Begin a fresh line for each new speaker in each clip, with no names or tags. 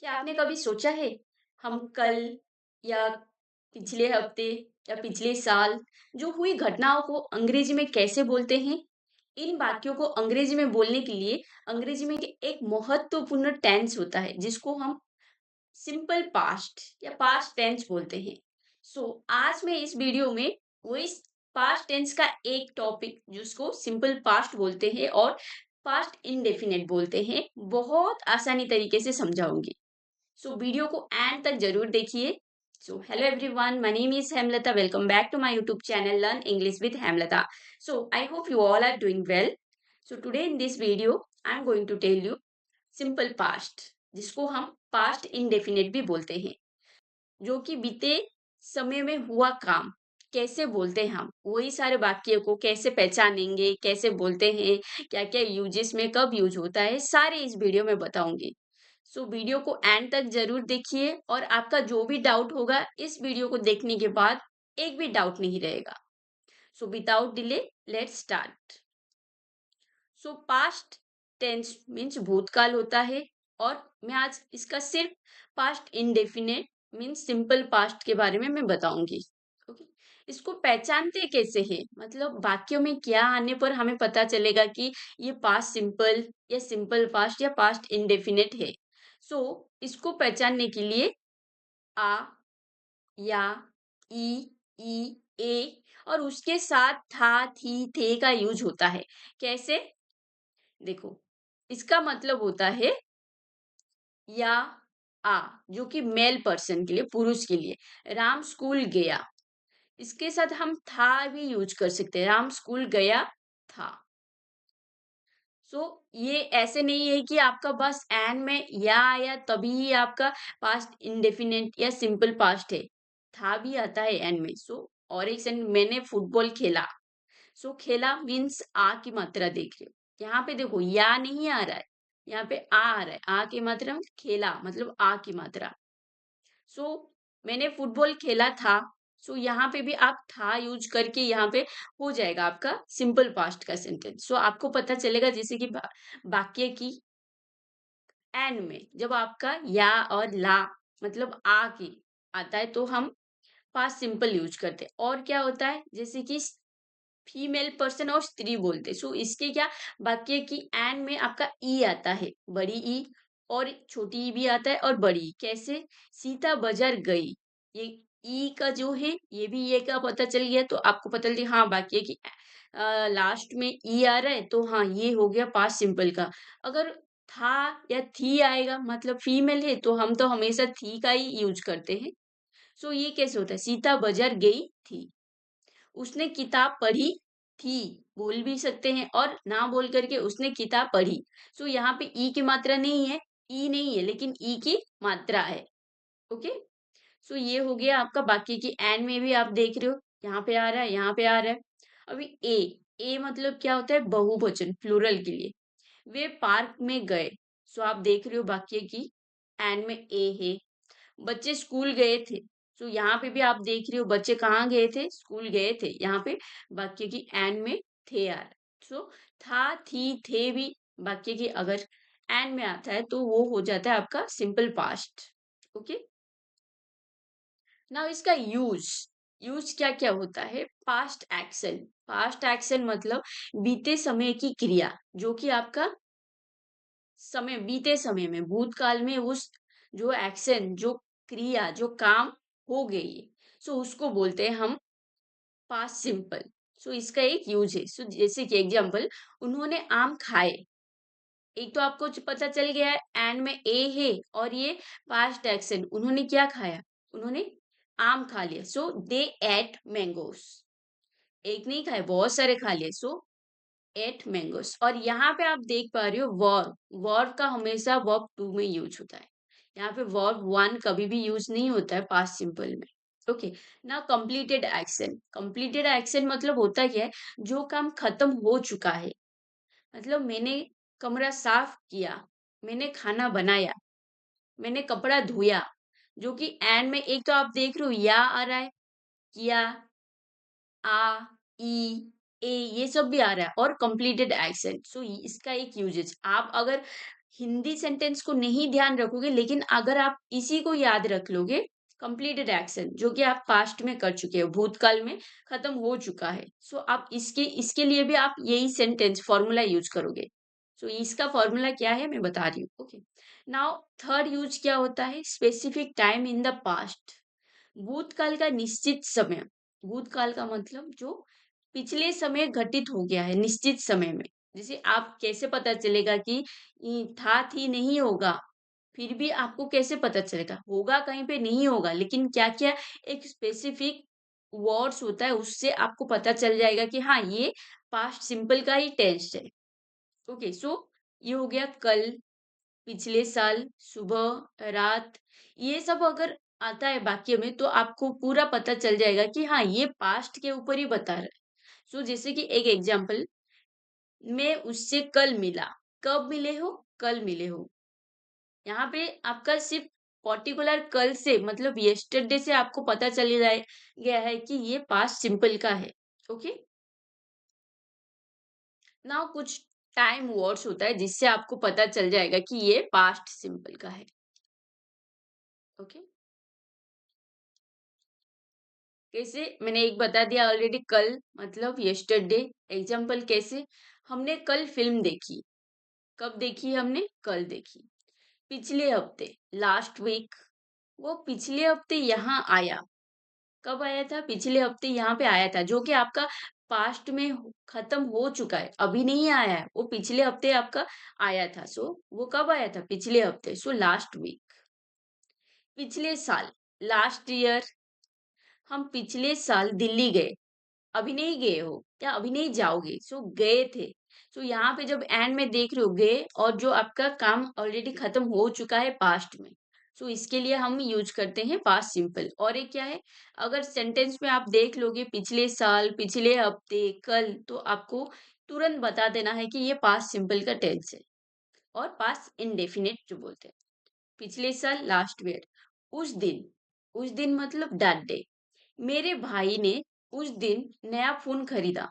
क्या आपने कभी सोचा है हम कल या पिछले हफ्ते या पिछले साल जो हुई घटनाओं को अंग्रेजी में कैसे बोलते हैं? इन वाक्यों को अंग्रेजी में बोलने के लिए अंग्रेजी में एक महत्वपूर्ण टेंस होता है जिसको हम सिंपल पास्ट या पास्ट टेंस बोलते हैं। आज मैं इस वीडियो में वो इस पास्ट टेंस का एक टॉपिक जिसको सिंपल पास्ट बोलते हैं और पास्ट इंडेफिनिट बोलते हैं, बहुत आसानी तरीके से समझाऊंगी। वीडियो को एंड तक जरूर देखिए। Hello everyone, my name is Hemlata. Welcome back to my YouTube channel learn English with Hemlata. I hope you all are doing well. Today in this video I am going to tell you simple past, जिसको हम past indefinite भी बोलते हैं, जो कि बीते समय में हुआ काम कैसे बोलते हैं। हम वही सारे वाक्य को कैसे पहचानेंगे, कैसे बोलते हैं, क्या क्या यूजेस में कब यूज होता है, सारे इस वीडियो में बताऊंगी। वीडियो को एंड तक जरूर देखिए और आपका जो भी डाउट होगा इस वीडियो को देखने के बाद एक भी डाउट नहीं रहेगा। Without delay let's start. Past tense means भूतकाल होता है और मैं आज इसका सिर्फ past indefinite means simple past के बारे में मैं बताऊंगी। ओके, इसको पहचानते कैसे हैं, मतलब वाक्यों में क्या आने पर हमें पता चलेगा कि ये पास्ट सिंपल या सिंपल पास्ट या पास्ट इंडेफिनिट है। इसको पहचानने के लिए आ, या, ई, ए और उसके साथ था, थी, थे का यूज होता है। कैसे? देखो, इसका मतलब होता है या, आ, जो कि मेल पर्सन के लिए, पुरुष के लिए। राम स्कूल गया, इसके साथ हम था भी यूज कर सकते हैं। राम स्कूल गया था। ये ऐसे नहीं है कि आपका बस एंड में या आया तभी ही आपका पास्ट इंडेफिनिट या सिंपल पास्ट है। था भी आता है एंड में। और एक सेंट, मैंने फुटबॉल खेला। खेला मीन्स आ की मात्रा देख रहे हो। यहाँ पे देखो या नहीं आ रहा है, यहाँ पे आ रहा है। आ की मात्रा में खेला मतलब आ की मात्रा। सो मैंने फुटबॉल खेला था। यहाँ पे भी आप था यूज करके यहाँ पे हो जाएगा आपका सिंपल पास्ट का सेंटेंस। आपको पता चलेगा जैसे कि वाक्य की एंड में जब आपका या और ला मतलब आ की आता है तो हम पास्ट सिंपल यूज करते हैं। और क्या होता है, जैसे कि फीमेल पर्सन और स्त्री बोलते, इसके क्या वाक्य की एंड में आपका ई आता है, बड़ी ई, और छोटी ई भी आता है और बड़ी ई। कैसे? सीता बाजार गई, ये ई का जो है ये भी ये का पता चल गया तो आपको पता चल गया हाँ वाक्य की लास्ट में ई आ रहा है तो हाँ ये हो गया पास्ट सिंपल का। अगर था या थी आएगा मतलब फीमेल है तो हम तो हमेशा थी का ही यूज करते हैं। ये कैसे होता है? सीता बाजार गई थी, उसने किताब पढ़ी थी, बोल भी सकते हैं और ना बोल करके उसने किताब पढ़ी। यहाँ पे ई की मात्रा नहीं है, ई नहीं है लेकिन ई की मात्रा है। ओके, ये हो गया आपका। बाकी की एंड में भी आप देख रहे हो, यहाँ पे आ रहा है, यहाँ पे आ रहा है। अभी ए, ए मतलब क्या होता है? बहुवचन, प्लूरल के लिए। वे पार्क में गए। आप देख रहे हो वाक्य की एंड में ए है। बच्चे स्कूल गए थे। यहाँ पे भी आप देख रहे हो बच्चे कहाँ गए थे? स्कूल गए थे। यहाँ पे वाक्य की एंड में थे आ रहा है। था, थी, थे भी वाक्य की अगर एंड में आता है तो वो हो जाता है आपका सिंपल पास्ट। ओके, नाउ इसका यूज, यूज क्या क्या होता है? पास्ट एक्शन, पास्ट एक्शन मतलब बीते समय की क्रिया, जो कि आपका समय, बीते समय में, भूतकाल में उस जो एक्शन, जो क्रिया, जो काम हो गई है, उसको बोलते हैं हम पास्ट सिंपल। इसका एक यूज है। जैसे कि एग्जांपल, उन्होंने आम खाए। एक तो आपको पता चल गया है एंड में ए है और ये पास्ट एक्शन, उन्होंने क्या खाया? उन्होंने आम खा लिया। They ate mangoes. एक नहीं खाए, बहुत सारे खा लिए। Ate mangoes. और यहाँ पे आप देख पा रहे हो वर्ब, वर्ब का हमेशा वर्ब टू में यूज होता है। यहाँ पे वर्ब वन कभी भी यूज नहीं होता है पास्ट सिंपल में। ओके, ना कंप्लीटेड एक्शन, कंप्लीटेड एक्शन मतलब होता क्या है? जो काम खत्म हो चुका है। मतलब मैंने कमरा साफ किया, मैंने खाना बनाया, मैंने कपड़ा धोया। जो कि एंड में एक तो आप देख रहे हो या आ रहा है, किया, आ, ई, ए, ये सब भी आ रहा है और कंप्लीटेड एक्शन। इसका एक यूजेज, आप अगर हिंदी सेंटेंस को नहीं ध्यान रखोगे, लेकिन अगर आप इसी को याद रख लोगे, कंप्लीटेड एक्शन जो कि आप पास्ट में कर चुके हो, भूतकाल में खत्म हो चुका है, सो आप इसके इसके लिए भी आप यही सेंटेंस फॉर्मूला यूज करोगे। सो इसका फॉर्मूला क्या है मैं बता रही हूँ। ओके, नाउ थर्ड यूज क्या होता है, specific time in the past. भूतकाल का निश्चित समय, भूतकाल का मतलब जो पिछले समय घटित हो गया है निश्चित समय में। जैसे आप कैसे पता चलेगा कि था थी नहीं होगा, फिर भी आपको कैसे पता चलेगा, होगा कहीं पे नहीं होगा, लेकिन क्या क्या एक स्पेसिफिक वर्ड्स होता है उससे आपको पता चल जाएगा कि हाँ ये पास्ट सिंपल का ही टेंस है। ओके, सो ये हो गया कल, पिछले साल, सुबह, रात, ये सब अगर आता है वाक्य में तो आपको पूरा पता चल जाएगा कि हाँ, ये पास्ट के ऊपर ही बता रहा है। सो जैसे कि एक एग्जांपल, मैं उससे कल मिला। कब मिले हो? कल मिले हो। यहाँ पे आपका सिर्फ पर्टिकुलर कल से मतलब यस्टरडे से आपको पता चल जाए गया है कि ये पास्ट सिंपल का है। ओके? नाउ कुछ टाइम वर्ड्स होता है जिससे आपको पता चल जाएगा कि ये पास्ट सिंपल का है। ओके? कैसे? मैंने एक बता दिया ऑलरेडी, कल मतलब यस्टरडे। एग्जाम्पल कैसे? हमने कल फ़िल्म देखी। कब देखी हमने? कल देखी। पिछले हफ्ते, लास्ट वीक, वो पिछले हफ्ते यहाँ आया। कब आया था? पिछले हफ्ते यहाँ पे आया था, जो कि आपका पास्ट में खत्म हो चुका है, अभी नहीं आया है, वो पिछले हफ्ते आपका आया था। सो वो कब आया था? पिछले हफ्ते, सो लास्ट वीक। पिछले साल, लास्ट ईयर, हम पिछले साल दिल्ली गए। अभी नहीं गए हो या अभी नहीं जाओगे, सो गए थे। सो यहाँ पे जब एंड में देख रहे हो गए, और जो आपका काम ऑलरेडी खत्म हो चुका है पास्ट में, सो इसके लिए हम यूज करते हैं पास्ट सिंपल। और एक क्या है, अगर सेंटेंस में आप देख लोगे पिछले साल, पिछले हफ्ते, कल, तो आपको तुरंत बता देना है कि ये पास्ट सिंपल का टेंस है। और पास्ट इंडेफिनिट जो बोलते हैं, पिछले साल लास्ट ईयर, उस दिन, उस दिन मतलब दैट डे, मेरे भाई ने उस दिन नया फ़ोन खरीदा।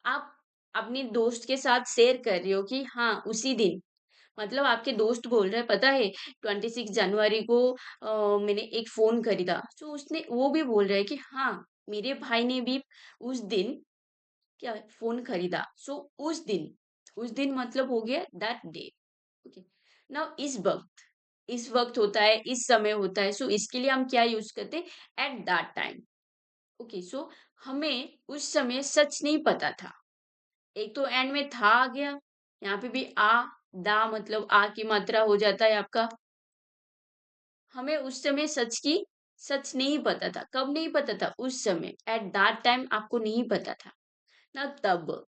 आप अपने दोस्त के साथ शेयर कर रहे हो कि हाँ, उसी दिन, मतलब आपके दोस्त बोल रहे हैं, पता है 26 जनवरी को मैंने एक फ़ोन खरीदा। सो उसने वो भी बोल रहा है कि हाँ, मेरे भाई ने भी उस दिन क्या फ़ोन खरीदा। सो उस दिन मतलब हो गया दैट डे। ओके। नाउ इस वक़्त होता है, इस समय होता है, सो इसके लिए हम क्या यूज़ करते हैं? At that time. ओके, सो हमें उस समय सच नहीं पता था। एक तो एंड में था आ गया, यहाँ पे भी दा मतलब की मात्रा हो जाता है आपका। हमें उस समय सच नहीं पता था। कब नहीं पता था? उस समय, एट दैट टाइम आपको नहीं पता था। ना तब,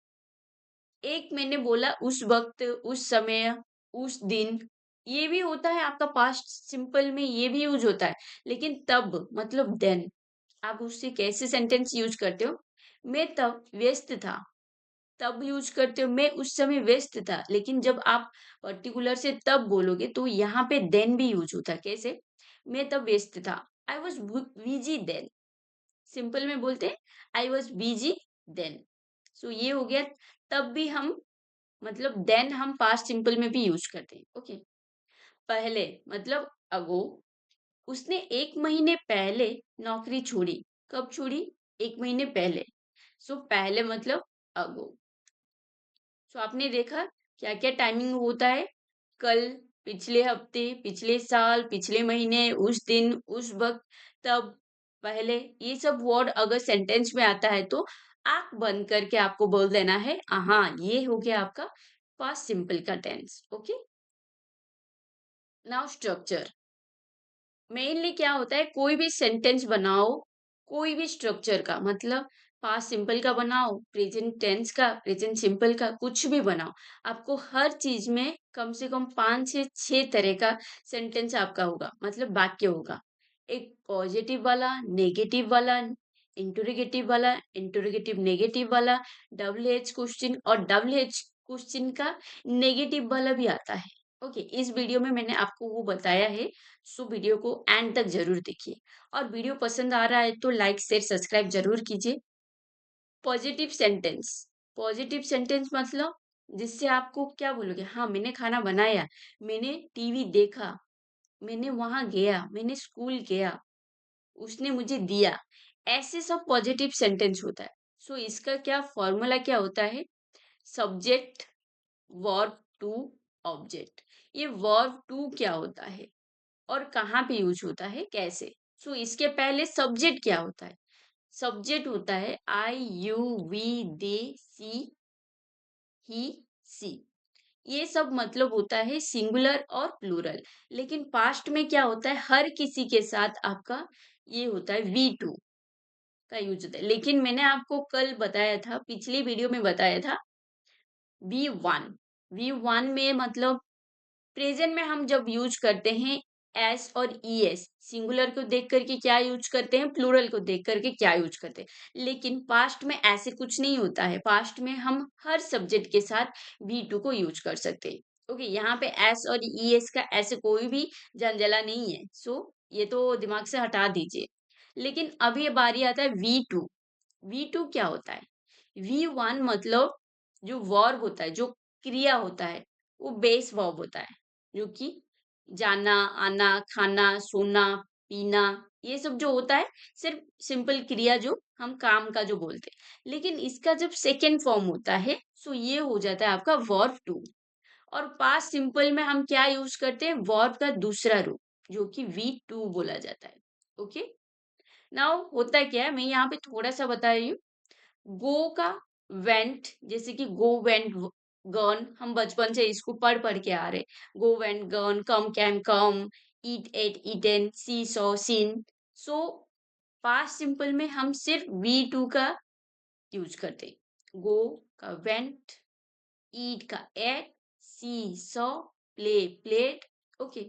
एक मैंने बोला उस वक़्त, उस समय, उस दिन, ये भी होता है आपका पास्ट सिंपल में, ये भी यूज़ होता है। लेकिन तब मतलब देन, आप उससे कैसे सेंटेंस यूज़ करते हो? मैं तब व्यस्त था। तब यूज़ करते हो, मैं उस समय व्यस्त था। लेकिन जब आप पर्टिकुलर से तब बोलोगे तो यहाँ पे देन भी यूज़ होता है। कैसे? मैं तब व्यस्त था। I was busy then. Simple में बोलते हैं I was busy then. So ये हो गया। तब भी हम मतलब देन हम पास्ट सिंपल में भी यूज़ करते हैं। ओके। पहले मतलब अगो, उसने 1 महीने पहले नौकरी छोड़ी। कब छोड़ी? 1 महीने पहले। सो पहले मतलब अगो। सो आपने देखा क्या-क्या टाइमिंग होता है? कल, पिछले हफ्ते, पिछले साल, पिछले महीने, उस दिन, उस वक़्त, तब, पहले, ये सब वर्ड अगर सेंटेंस में आता है तो आँख बंद करके आपको बोल देना है, हाँ, ये हो गया आपका पास्ट सिंपल का tense. Okay? Now structure. Mainly क्या होता है, कोई भी सेंटेंस बनाओ, कोई भी स्ट्रक्चर का मतलब पास्ट सिंपल का बनाओ, प्रेजेंट टेंस का, प्रेजेंट सिंपल का, कुछ भी बनाओ, आपको हर चीज में कम से कम 5 से 6 तरह का सेंटेंस आपका होगा, मतलब वाक्य होगा। एक पॉजिटिव वाला, नेगेटिव वाला, इंटरोगेटिव नेगेटिव वाला, डबल एच क्वेश्चन, और डबल एच क्वेश्चन का नेगेटिव वाला भी आता है। ओके, इस वीडियो में मैंने आपको वो बताया है। सो वीडियो को एंड तक जरूर देखिए, और वीडियो पसंद आ रहा है तो लाइक शेयर सब्सक्राइब जरूर कीजिए। पॉजिटिव सेंटेंस, पॉजिटिव सेंटेंस मतलब जिससे आपको क्या बोलोगे, हाँ, मैंने खाना बनाया, मैंने टीवी देखा, मैंने वहाँ गया, मैंने स्कूल गया, उसने मुझे दिया। ऐसे सब पॉजिटिव सेंटेंस होता है। सो इसका क्या फॉर्मूला क्या होता है? Subject, verb two, object. ये वर्ब टू क्या होता है और कहाँ पे यूज होता है, कैसे? सो इसके पहले सब्जेक्ट क्या होता है? सब्जेक्ट होता है आई, यू, वी, दे, सी, ही, सी। ये सब मतलब होता है सिंगुलर और प्लूरल। लेकिन पास्ट में क्या होता है, हर किसी के साथ आपका ये होता है वी टू का यूज होता है। लेकिन मैंने आपको कल बताया था, पिछली वीडियो में बताया था वी वन। वी वन में मतलब प्रेजेंट में हम जब यूज करते हैं एस और ई एस, सिंगुलर को देख करके क्या यूज करते हैं, प्लूरल को देख करके क्या यूज करते हैं। लेकिन पास्ट में ऐसे कुछ नहीं होता है। पास्ट में हम हर सब्जेक्ट के साथ वी टू को यूज कर सकते हैं। ओके, यहाँ पे एस और ई एस का ऐसे कोई भी जंजला नहीं है। सो ये तो दिमाग से हटा दीजिए। लेकिन अब ये बारी आता है वी टू। वी टू क्या होता है? वी वन मतलब जो वर्ब होता है, जो क्रिया होता है, वो बेस वर्ब होता है, जो कि जाना, आना, खाना, सोना, पीना, ये सब जो होता है सिर्फ सिंपल क्रिया, जो हम काम का जो बोलते हैं। लेकिन इसका जब सेकेंड फॉर्म होता है, सो ये हो जाता है आपका वर्ब टू। और पास्ट सिंपल में हम क्या यूज करते हैं, वर्ब का दूसरा रूप, जो कि वी टू बोला जाता है। ओके, नाउ होता क्या है, मैं यहाँ पे थोड़ा सा बता रही हूँ। गो का वेंट, जैसे कि गो वेंट गन, हम बचपन से इसको पढ़ पढ़ के आ रहे। Go went gone, come came come, eat ate eaten, see saw seen. So past simple में हम सिर्फ वी टू का यूज करते। गो का वेंट, ईट का एट, सी सॉ, प्ले प्लेट। ओके,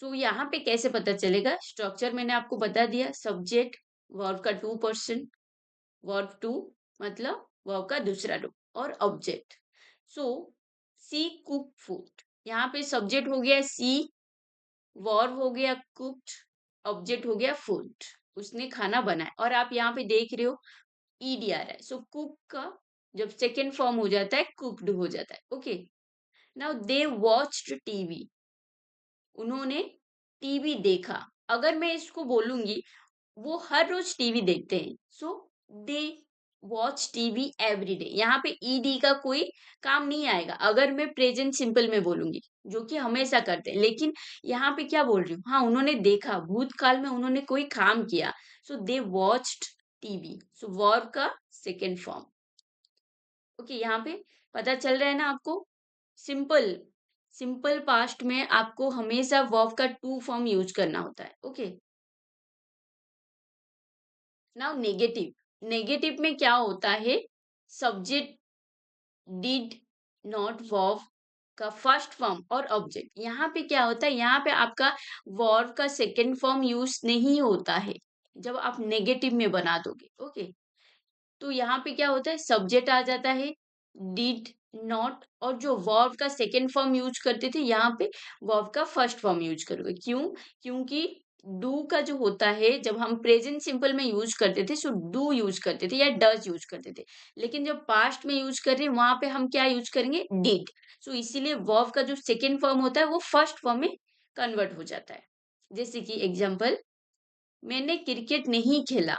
सो यहाँ पे कैसे पता चलेगा? स्ट्रक्चर मैंने आपको बता दिया। सब्जेक्ट, वर्ब का टू पर्सन, वर्ब टू मतलब वर्ब का दूसरा रूप, और ऑब्जेक्ट। सो सी कुक फूड, यहाँ पे सब्जेक्ट हो गया सी, वर्ब हो गया कुक्ड, ऑब्जेक्ट हो गया फूड, उसने खाना बनाया। और आप यहाँ पे देख रहे हो ईडी आ रहा है। सो कुक का जब सेकेंड फॉर्म हो जाता है, कुक्ड हो जाता है। Okay, now they watched TV, उन्होंने टीवी देखा। अगर मैं इसको बोलूंगी, वो हर रोज टीवी देखते हैं। So they watch TV every day, यहाँ पे ईडी का कोई काम नहीं आएगा अगर मैं प्रेजेंट सिंपल में बोलूंगी, जो कि हमेशा करते हैं। लेकिन यहाँ पे क्या बोल रही हूँ, हाँ, उन्होंने देखा, भूतकाल में उन्होंने कोई काम किया। सो दे वॉच्ड टीवी, सो वर्ब का सेकेंड फॉर्म। ओके, यहाँ पे पता चल रहा है ना आपको? सिंपल, सिंपल पास्ट में आपको हमेशा वर्ब का टू फॉर्म यूज करना होता है। Okay, now negative. नेगेटिव में क्या होता है? सब्जेक्ट, डिड, नॉट, वर्ब का फर्स्ट फॉर्म और ऑब्जेक्ट। यहाँ पे क्या होता है, यहाँ पे आपका वर्ब का सेकेंड फॉर्म यूज नहीं होता है जब आप नेगेटिव में बना दोगे। ओके, तो यहाँ पे क्या होता है, सब्जेक्ट आ जाता है, डिड, नॉट, और जो वर्ब का सेकेंड फॉर्म यूज करते थे, यहाँ पे वर्ब का फर्स्ट फॉर्म यूज करोगे। क्यों? क्योंकि डू का जो होता है, जब हम प्रेजेंट सिंपल में यूज करते थे, सो डू यूज करते थे या डज यूज करते थे। लेकिन जब पास्ट में यूज कर रहे हैं, वहां पे हम क्या यूज करेंगे, डिड। सो इसीलिए वर्ब का जो सेकेंड फॉर्म होता है, वो फर्स्ट फॉर्म में कन्वर्ट हो जाता है। जैसे कि एग्जाम्पल, मैंने क्रिकेट नहीं खेला,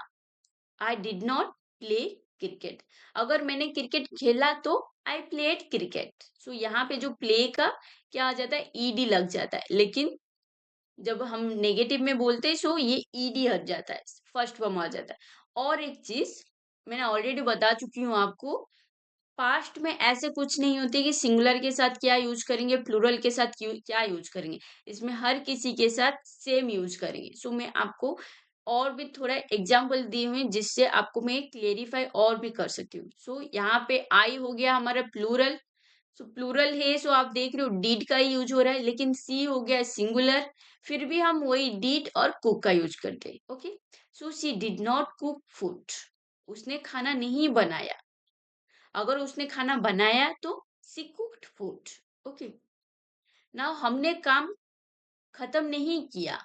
I did not play cricket. अगर मैंने क्रिकेट खेला तो आई प्लेड क्रिकेट। सो यहाँ पे जो प्ले का क्या आ जाता है, ईडी लग जाता है। लेकिन जब हम नेगेटिव में बोलते हैं, सो ये ईडी हट जाता है, फर्स्ट फॉर्म आ जाता है। और एक चीज मैंने ऑलरेडी बता चुकी हूँ आपको, पास्ट में ऐसे कुछ नहीं होते कि सिंगुलर के साथ क्या यूज करेंगे, प्लूरल के साथ क्या यूज करेंगे। इसमें हर किसी के साथ सेम यूज करेंगे। सो मैं आपको और भी थोड़ा एग्जाम्पल दिए हुए हैं, जिससे आपको मैं क्लेरिफाई और भी कर सकती हूँ। सो यहाँ पे आई हो गया हमारा प्लूरल। सो प्लूरल है, सो आप देख रहे हो डीड का ही यूज हो रहा है। लेकिन सी हो गया सिंगुलर, फिर भी हम वही डीड और कुक का यूज करते हैं। Okay, so she did not cook food, उसने खाना नहीं बनाया। अगर उसने खाना बनाया तो she cooked food. Okay, now हमने काम खत्म नहीं किया,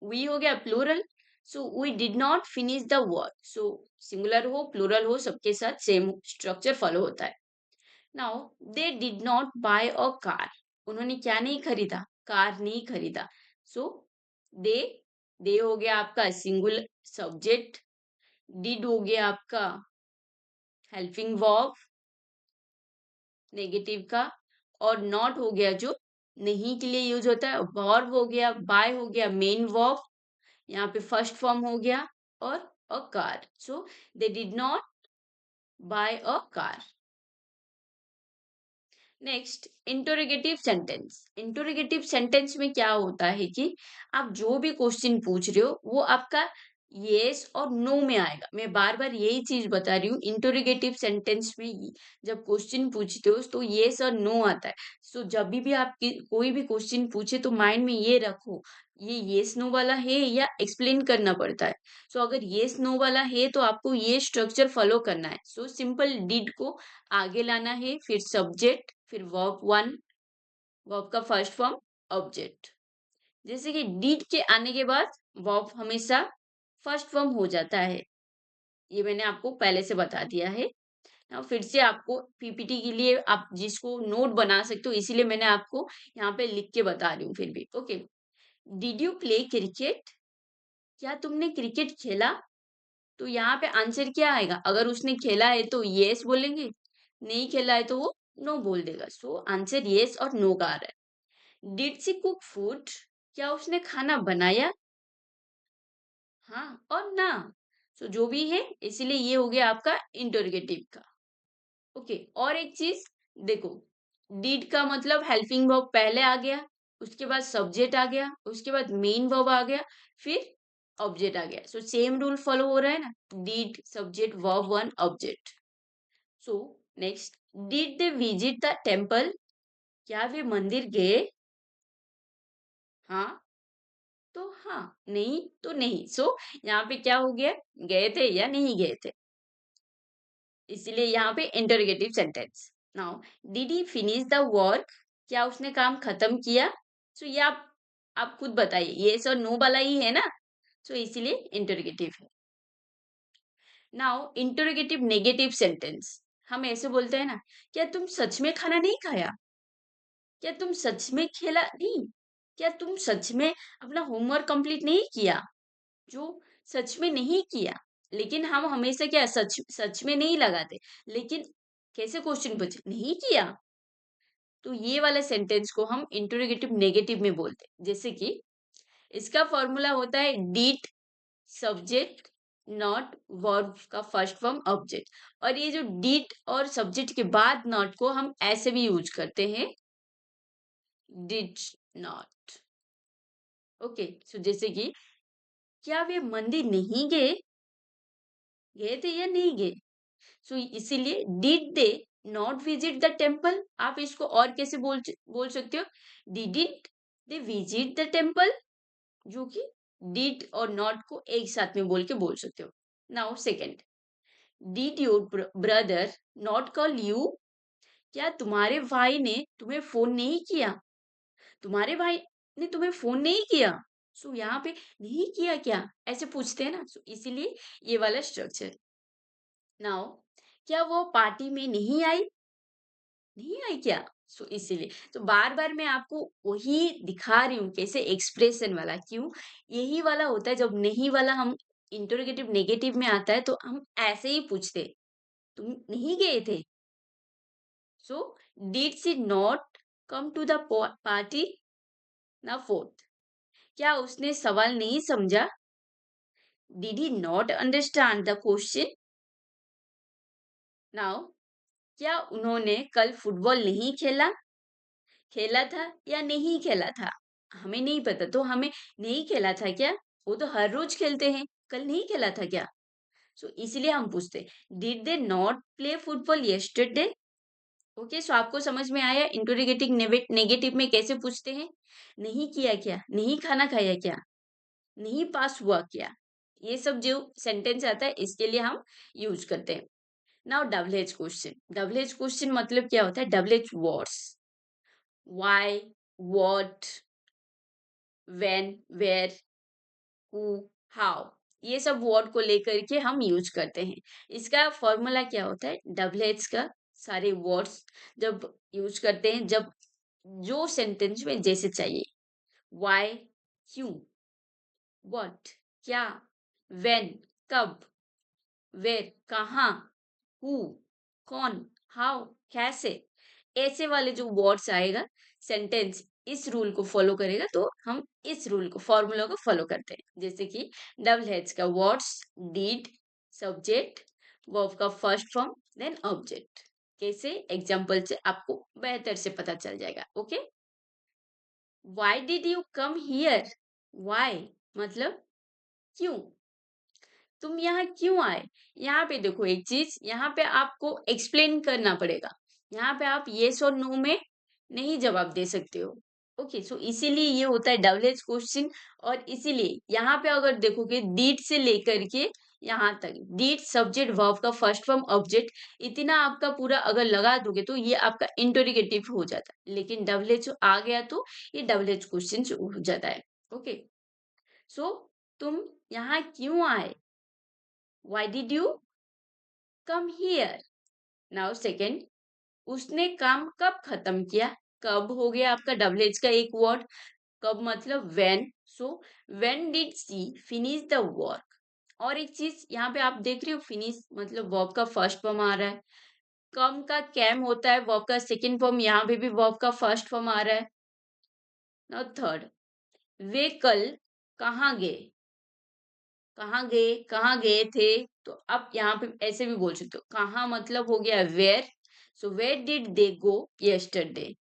वी हो गया plural. So we did not finish the work. So singular हो प्लूरल हो, सबके साथ सेम स्ट्रक्चर फॉलो होता है। Now they did not buy a car. उन्होंने क्या नहीं खरीदा? कार नहीं खरीदा। सो दे दे हो गया आपका सिंगुलर सब्जेक्ट, डिड हो गया आपका हेल्पिंग वर्ब नेगेटिव का, और नॉट हो गया जो नहीं के लिए यूज होता है, वर्ब हो गया, बाय हो गया मेन वर्ब, यहाँ पे फर्स्ट फॉर्म हो गया, और a car. So they did not buy a car. Next interrogative sentence. Interrogative sentence में क्या होता है कि आप जो भी क्वेश्चन पूछ रहे हो वो आपका यस और नो में आएगा। मैं बार बार यही चीज बता रही हूँ, इंटरोगेटिव सेंटेंस में जब क्वेश्चन पूछते हो तो यस और नो आता है। सो जब भी आप कोई भी क्वेश्चन पूछे तो माइंड में ये रखो, ये यस नो वाला है या एक्सप्लेन करना पड़ता है। सो अगर यस नो वाला है तो आपको ये स्ट्रक्चर फॉलो करना है। सो सिंपल डिड को आगे लाना है, फिर सब्जेक्ट, फिर वर्ब वन, वर्ब का फर्स्ट फॉर्म ऑब्जेक्ट। जैसे कि डिड के आने के बाद वर्ब हमेशा फर्स्ट फॉर्म हो जाता है, ये मैंने आपको पहले से बता दिया है। now फिर से आपको पीपीटी के लिए आप जिसको नोट बना सकते हो, इसीलिए मैंने आपको यहाँ पे लिख के बता रही हूँ फिर भी। Okay, did you play cricket? क्या तुमने क्रिकेट खेला? तो यहाँ पे आंसर क्या आएगा? अगर उसने खेला है तो यस बोलेंगे, नहीं खेला है तो वो नो बोल देगा। सो आंसर यस और नो का आ रहा है। Did she cook food? क्या उसने खाना बनाया? हाँ और ना। सो जो भी है, इसीलिए ये हो गया आपका इंटरोगेटिव का। ओके, और एक चीज देखो, डिड का मतलब हेल्पिंग वर्ब पहले आ गया, उसके बाद सब्जेक्ट आ गया, उसके बाद मेन वर्ब आ गया, फिर ऑब्जेक्ट आ गया। सो सेम रूल फॉलो हो रहा है ना, did subject verb one object. So next, did they visit the temple? क्या वे मंदिर गए? हाँ तो हाँ, नहीं तो नहीं। सो यहाँ पे क्या हो गया, गए थे या नहीं गए थे, इसीलिए यहाँ पे interrogative sentence. Now did he finish the work? क्या उसने काम खत्म किया? सो ये आप खुद बताइए, येस और नो वाला ही है ना, सो इसीलिए इंटरोगेटिव है। Now interrogative negative sentence. हम ऐसे बोलते हैं ना, क्या तुम सच में खाना नहीं खाया? क्या तुम सच में खेला नहीं? क्या तुम सच में अपना होमवर्क कंप्लीट नहीं किया? जो सच में नहीं किया, लेकिन हम हमेशा क्या सच सच में नहीं लगाते, लेकिन कैसे क्वेश्चन पूछे नहीं किया, तो ये वाले सेंटेंस को हम इंटरोगेटिव नेगेटिव में बोलते हैं। जैसे कि इसका फॉर्मूला होता है डिड सब्जेक्ट नॉट वर्ब का फर्स्ट फॉर्म ऑब्जेक्ट, और ये जो डिड और सब्जेक्ट के बाद नॉट को हम ऐसे भी यूज करते हैं, डिड नॉट। ओके, सो जैसे कि क्या वे मंदिर नहीं गए? गए थे या नहीं गए? सो इसीलिए did they not visit the temple, आप इसको और कैसे बोल सकते हो, डिडिंट दे विजिट द टेम्पल, जो कि डिड और नॉट को एक साथ में बोल सकते हो। Now second, did your brother not call you? क्या तुम्हारे भाई ने तुम्हें फोन नहीं किया? तुम्हारे भाई ने तुम्हें फोन नहीं किया। सो यहाँ पे नहीं किया क्या, ऐसे पूछते हैं ना, सो इसीलिए ये वाला स्ट्रक्चर। नाउ क्या वो पार्टी में नहीं आई? नहीं आई क्या? सो इसीलिए तो बार बार मैं आपको वही दिखा रही हूँ कैसे एक्सप्रेशन वाला, क्यों यही वाला होता है, जब नहीं वाला हम इंटरोगेटिव नेगेटिव में आता है तो हम ऐसे ही पूछते, तुम नहीं गए थे? So did she not come to the party? ना फोर्थ, क्या उसने सवाल नहीं समझा? Did he not understand the question? Now क्या उन्होंने कल फुटबॉल नहीं खेला? खेला था या नहीं खेला था? हमें नहीं पता, तो हमें नहीं खेला था क्या? वो तो हर रोज खेलते हैं, कल नहीं खेला था क्या? सो इसीलिए हम पूछते, did they not play football yesterday? Okay, so आपको समझ में आया इंटरोगेटिव नेगेटिव में कैसे पूछते हैं, नहीं किया क्या, नहीं खाना खाया क्या, नहीं पास हुआ क्या, ये सब जो सेंटेंस आता है इसके लिए हम यूज करते हैं। Now double H question. Double H question मतलब क्या होता है, double H words, why, what, when, where, who, how, ये सब वर्ड को लेकर के हम यूज करते हैं। इसका फॉर्मूला क्या होता है, डबल एच का सारे वर्ड्स जब यूज करते हैं, जब जो सेंटेंस में जैसे चाहिए। व्हाई, क्यों, व्हाट, क्या, व्हेन, कब, वेयर, कहाँ, हु, कौन, हाउ, कैसे, ऐसे वाले जो वर्ड्स आएगा, सेंटेंस इस रूल को फॉलो करेगा, तो हम इस रूल को, फॉर्मूला को फॉलो करते हैं। जैसे कि डबल हेड्स का वर्ड्स, डिड, सब्जेक्ट, वर्ब का फर्स्ट फॉर्म, देन ऑब्जेक्ट। कैसे, एग्जाम्पल से आपको बेहतर से पता चल जाएगा। Okay, why did you come here? Why मतलब क्यों, तुम यहाँ क्यों आए? यहाँ पे देखो एक चीज, यहाँ पे आपको एक्सप्लेन करना पड़ेगा। यहाँ पे आप येस और नो में नहीं जवाब दे सकते हो। ओके, सो इसीलिए ये होता है डबल एज क्वेश्चन। और इसीलिए यहाँ पे अगर देखोगे डीड से लेकर के यहाँ तक, डीड, सब्जेक्ट, वर्ब का फर्स्ट फॉर्म, ऑब्जेक्ट, इतना आपका पूरा अगर लगा दोगे तो ये आपका इंटरोगेटिव हो जाता है। लेकिन डबल एज आ गया तो ये डबल एज क्वेश्चन हो जाता है। ओके, सो तुम यहाँ क्यों आए? Why did you come here? Now second, उसने काम कब खत्म किया? कब हो गया आपका डबल एज का एक वर्ड। कब मतलब when, so when did she finish the work? और एक चीज यहाँ पे आप देख रहे हो, फिनिश मतलब वर्ब का फर्स्ट फॉर्म आ रहा है। कम का कैम होता है, वर्ब का सेकंड फॉर्म, यहाँ पे भी वर्ब का फर्स्ट फॉर्म आ रहा है। नाउ थर्ड, वे कल कहाँ गए? कहाँ गए, कहाँ गए थे? तो आप यहाँ पे ऐसे भी बोल सकते हो, कहाँ मतलब हो गया where, so where did they go yesterday.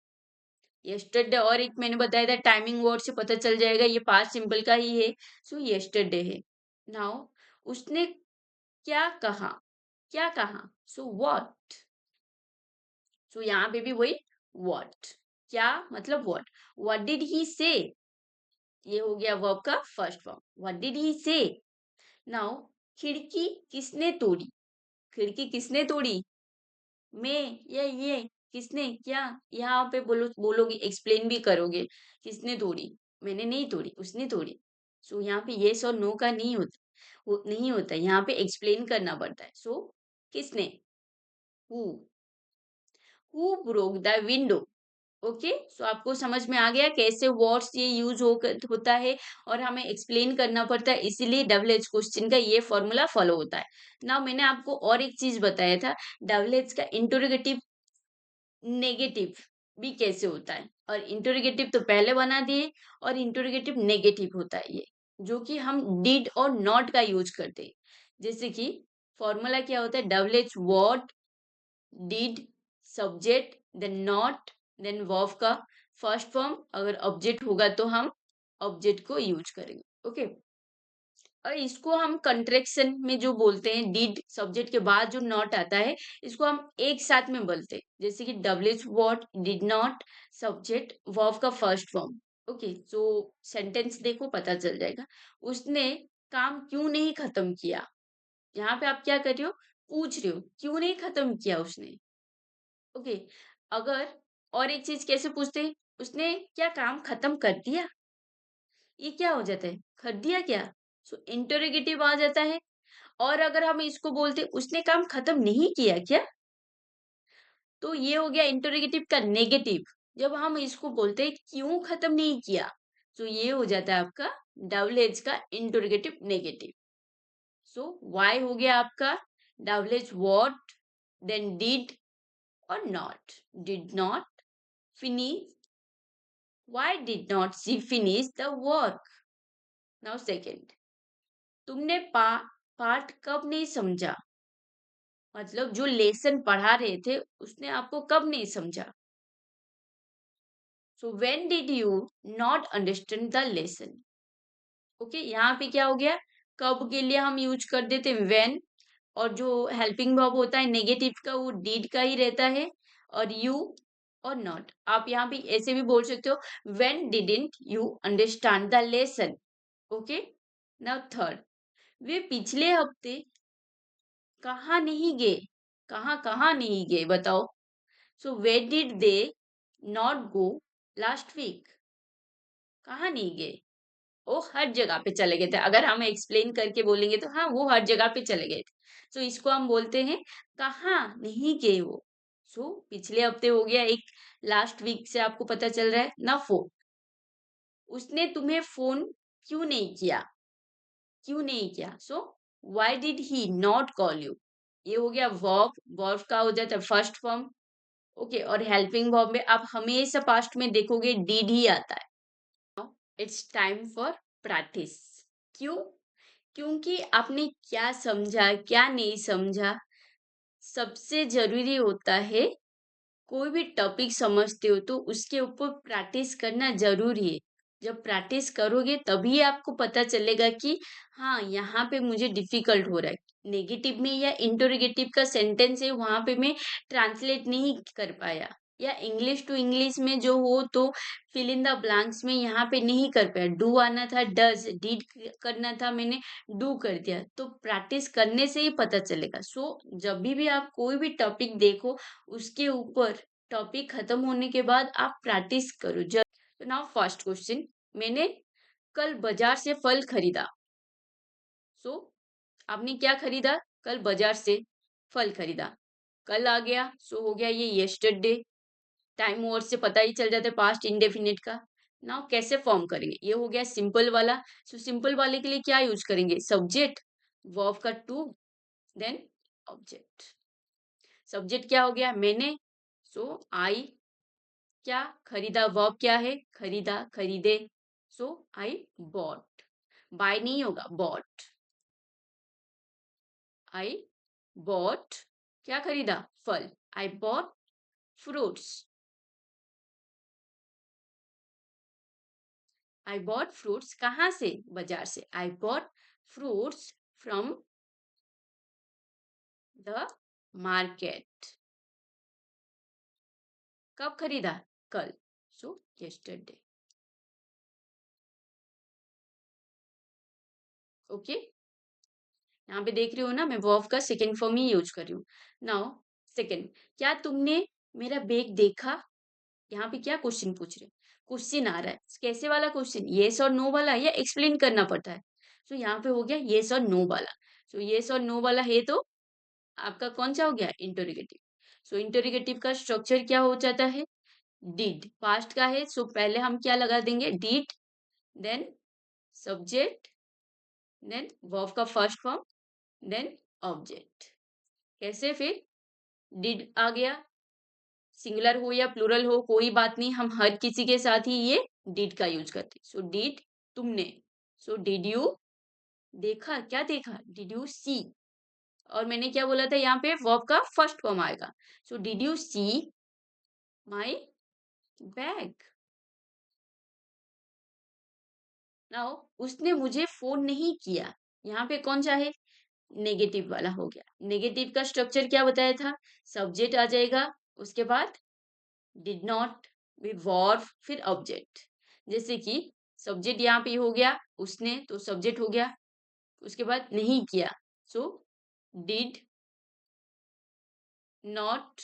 Yesterday, और एक मैंने बताया था टाइमिंग वर्ड से पता चल जाएगा, ये पास्ट सिंपल का ही है, सो यस्टरडे है। नाउ उसने क्या कहा? क्या कहा, सो व्हाट। सो यहाँ पे भी वही व्हाट, क्या मतलब व्हाट। व्हाट डिड ही से, ये हो गया वर्ब का first form, what did he से। नाउ खिड़की किसने तोड़ी? खिड़की किसने तोड़ी? मैं या ये, किसने, क्या? यहाँ पे बोलोगे, एक्सप्लेन भी करोगे, किसने तोड़ी? मैंने नहीं तोड़ी, उसने तोड़ी। सो यहाँ पे यस और नो का नहीं होता, नहीं होता, यहाँ पे एक्सप्लेन करना पड़ता है। सो किसने, who, broke the window. Okay, so आपको समझ में आ गया कैसे वर्ड्स ये यूज होता है और हमें एक्सप्लेन करना पड़ता है, इसीलिए डबल एज क्वेश्चन का ये फॉर्मूला फॉलो होता है ना। मैंने आपको और एक चीज बताया था, डबल एज का इंटरोगेटिव नेगेटिव भी कैसे होता है। और इंटरोगेटिव तो पहले बना दिए, और इंटरोगेटिव नेगेटिव होता है ये, जो कि हम डिड और नॉट का यूज करते हैं। जैसे कि फॉर्मूला क्या होता है, double H word, did, subject, then not, then verb का फर्स्ट फॉर्म, अगर ऑब्जेक्ट होगा तो हम ऑब्जेक्ट को यूज करेंगे। ओके, और इसको हम कंट्रेक्शन में जो बोलते हैं, डिड सब्जेक्ट के बाद जो नॉट आता है, इसको हम एक साथ में बोलते हैं। जैसे कि double H word, did not, subject, verb का first form. Okay, so sentence देखो पता चल जाएगा। उसने काम क्यों नहीं खत्म किया? यहाँ पे आप क्या कर रहे हो, पूछ रहे हो क्यों नहीं खत्म किया उसने। ओके, अगर और एक चीज कैसे पूछते हैं, उसने क्या काम खत्म कर दिया? ये क्या हो जाता है, कर दिया क्या? सो इंटरोगेटिव आ जाता है। और अगर हम इसको बोलते उसने काम खत्म नहीं किया क्या, तो ये हो गया इंटरोगेटिव का नेगेटिव। जब हम इसको बोलते हैं क्यों खत्म नहीं किया, तो ये हो जाता है आपका डबल एज का इंटरोगेटिव नेगेटिव। सो वाई हो गया आपका double H what, then did और not, did not finish, why did not see finish the work. Now second, तुमने पाठ कब नहीं समझा? मतलब जो लेसन पढ़ा रहे थे उसने आपको कब नहीं समझा। So when did you not understand the lesson. Okay, यहाँ पे क्या हो गया, कब के लिए हम यूज कर देते व्हेन, और जो हेल्पिंग वर्ब होता है नेगेटिव का वो डिड का ही रहता है, और यू और नॉट। आप यहाँ पे ऐसे भी बोल सकते हो, when didn't you understand the lesson. Okay, now third, वे पिछले हफ्ते कहाँ नहीं गए? कहाँ कहाँ नहीं गए बताओ। So where did they not go last week? कहाँ नहीं गए? वो हर जगह पे चले गए थे। अगर हम एक्सप्लेन करके बोलेंगे तो हाँ, वो हर जगह पे चले गए थे। सो इसको हम बोलते हैं कहाँ नहीं गए वो। सो पिछले हफ्ते हो गया, एक लास्ट वीक से आपको पता चल रहा है ना फोन। उसने तुम्हें फोन क्यों नहीं किया? क्यों नहीं किया? So why did he not call you? ये हो गया वर्ब। वर्ब का हो जाता है फर्स्ट फॉर्म। ओके, और हेल्पिंग वर्ब में आप हमेशा पास्ट में देखोगे डिड ही आता है। It's time for practice. क्यों? क्योंकि आपने क्या समझा, क्या नहीं समझा, सबसे जरूरी होता है। कोई भी टॉपिक समझते हो तो उसके ऊपर प्रैक्टिस करना जरूरी है। जब प्रैक्टिस करोगे तभी आपको पता चलेगा कि हाँ, यहाँ पे मुझे डिफिकल्ट हो रहा है। नेगेटिव में या इंटरोगेटिव का सेंटेंस है, वहां पे मैं ट्रांसलेट नहीं कर पाया, या इंग्लिश टू इंग्लिश में जो हो तो फिल इन द ब्लैंक्स में यहाँ पे नहीं कर पाया। डू आना था, डज, डिड करना था, मैंने डू कर दिया। तो प्रैक्टिस करने से ही पता चलेगा। सो जब भी आप कोई भी टॉपिक देखो, उसके ऊपर टॉपिक खत्म होने के बाद आप प्रैक्टिस करो। जब नाउ फर्स्ट क्वेश्चन, मैंने कल बाजार से फल खरीदा। सो आपने क्या खरीदा? कल बाजार से फल खरीदा। कल आ गया, सो हो गया ये यस्टरडे। टाइम वर्ड से पता ही चल जाता है पास्ट इंडेफिनिट का। नाउ कैसे फॉर्म करेंगे? ये हो गया सिंपल वाला। सो सिंपल वाले के लिए क्या यूज करेंगे? सब्जेक्ट, वर्ब का टू, देन ऑब्जेक्ट। सब्जेक्ट क्या हो गया? मैंने। सो आई। क्या खरीदा? वर्ब क्या है? खरीदा, खरीदे। सो आई बॉट। बाय नहीं होगा, बॉट। I bought. क्या खरीदा? फल। I bought fruits. I bought fruits कहाँ से? बाजार से। I bought fruits from the market. कब खरीदा? कल। सो यस्टरडे। ओके, यहाँ पे देख रही हो ना, मैं वर्ब का सेकेंड फॉर्म ही यूज कर रही हूँ। नाउ सेकेंड, क्या तुमने मेरा बैग देखा? यहाँ पे क्या क्वेश्चन पूछ रहे? क्वेश्चन आ रहा है, कैसे वाला क्वेश्चन? येस और नो वाला, या एक्सप्लेन करना पड़ता है? सो यहाँ पे हो गया येस और नो वाला। सो येस और नो वाला है तो आपका कौन सा हो गया? इंटरोगेटिव। सो इंटरोगेटिव का स्ट्रक्चर क्या हो जाता है? डिड। पास्ट का है, सो पहले हम क्या लगा देंगे? Did, then subject, then verb का फर्स्ट फॉर्म, देन ऑब्जेक्ट। कैसे फिर? डिड आ गया, सिंगुलर हो या प्लूरल हो कोई बात नहीं, हम हर किसी के साथ ही ये डिड का यूज करते हैं। सो डिड, तुमने। सो डिड यू, देखा, क्या देखा? डिड यू सी। और मैंने क्या बोला था? यहाँ पे वर्ब का फर्स्ट फॉर्म आएगा। So did you see my bag? Now उसने मुझे फोन नहीं किया, यहाँ पे कौन सा है? नेगेटिव वाला हो गया। नेगेटिव का स्ट्रक्चर क्या बताया था? सब्जेक्ट आ जाएगा, उसके बाद डिड नॉट, फिर वर्ब, फिर ऑब्जेक्ट। जैसे कि सब्जेक्ट यहाँ पे हो गया उसने, तो सब्जेक्ट हो गया। उसके बाद नहीं किया, सो डिड नॉट,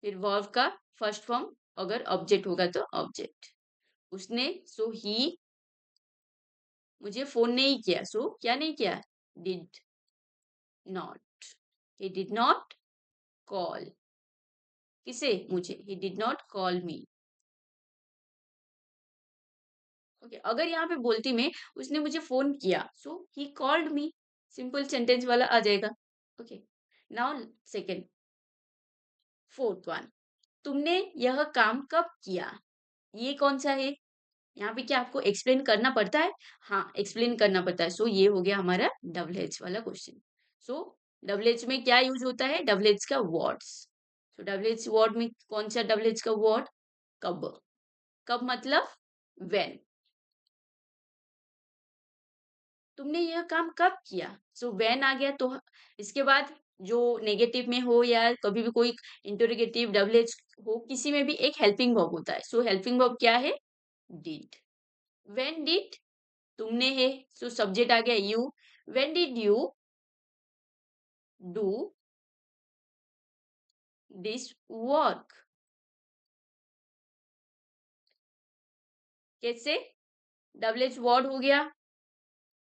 फिर वर्ब का फर्स्ट फॉर्म, अगर ऑब्जेक्ट होगा तो ऑब्जेक्ट। उसने, सो ही, मुझे फोन नहीं किया, सो क्या नहीं किया? Did not. He did not call. किसे? मुझे। He did not call me. Okay, अगर यहाँ पे बोलती मैं उसने मुझे फोन किया, so he called me. Simple sentence वाला आ जाएगा। Okay, now second, fourth one, तुमने यह काम कब किया? ये कौन सा है? यहाँ पे क्या आपको एक्सप्लेन करना पड़ता है? हाँ, एक्सप्लेन करना पड़ता है। सो ये हो गया हमारा डबल एच वाला क्वेश्चन। सो डबल एच में क्या यूज होता है? डबल एच का वर्ड्स। सो डबल एच वर्ड में कौन सा डबल एच का वर्ड? कब। कब मतलब वेन। तुमने यह काम कब किया? सो व्हेन आ गया, तो इसके बाद जो नेगेटिव में हो या कभी भी कोई इंटरोगेटिव डबल एच हो, किसी में भी एक हेल्पिंग वर्ब होता है। सो हेल्पिंग वर्ब क्या है? डिड। व्हेन डिड, तुमने है, सो सब्जेक्ट आ गया you. When did you do this work? कैसे? डबल एच वर्ड हो गया,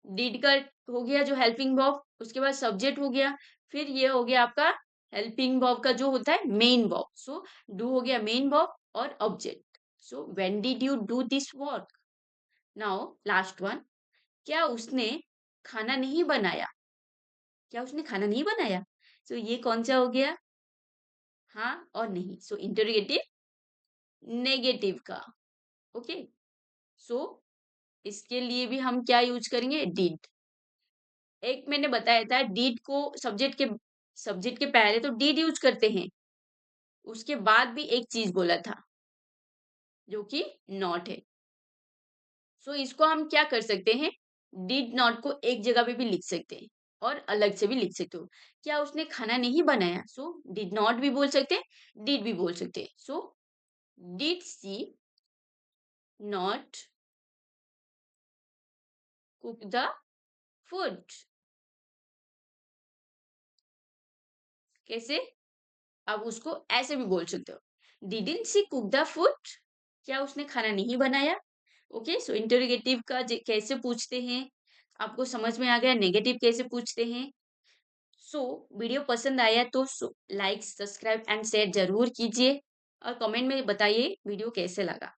डिड का हो गया जो हेल्पिंग वर्ब, उसके बाद सब्जेक्ट हो गया, फिर ये हो गया आपका हेल्पिंग वर्ब का जो होता है मेन वर्ब, सो डू हो गया मेन वर्ब और object. So when did you do this work? Now last one, क्या उसने खाना नहीं बनाया? क्या उसने खाना नहीं बनाया? सो ये कौन सा हो गया? हाँ और नहीं। सो इंटरोगेटिव नेगेटिव का। ओके, सो इसके लिए भी हम क्या यूज करेंगे? डिड। एक मैंने बताया था डिड को सब्जेक्ट के पहले तो डिड यूज करते हैं, उसके बाद भी एक चीज बोला था जो कि नॉट है। सो इसको हम क्या कर सकते हैं? डिड नॉट को एक जगह पे भी लिख सकते हैं और अलग से भी लिख सकते हो। क्या उसने खाना नहीं बनाया? सो डिड नॉट भी बोल सकते हैं, डिड भी बोल सकते हैं। So did she not cook the food? कैसे? आप उसको ऐसे भी बोल सकते हो, didn't she cook the food? क्या उसने खाना नहीं बनाया? ओके, सो इंटरोगेटिव का कैसे पूछते हैं, आपको समझ में आ गया नेगेटिव कैसे पूछते हैं। सो वीडियो पसंद आया तो लाइक सब्सक्राइब एंड शेयर जरूर कीजिए और कमेंट में बताइए वीडियो कैसे लगा।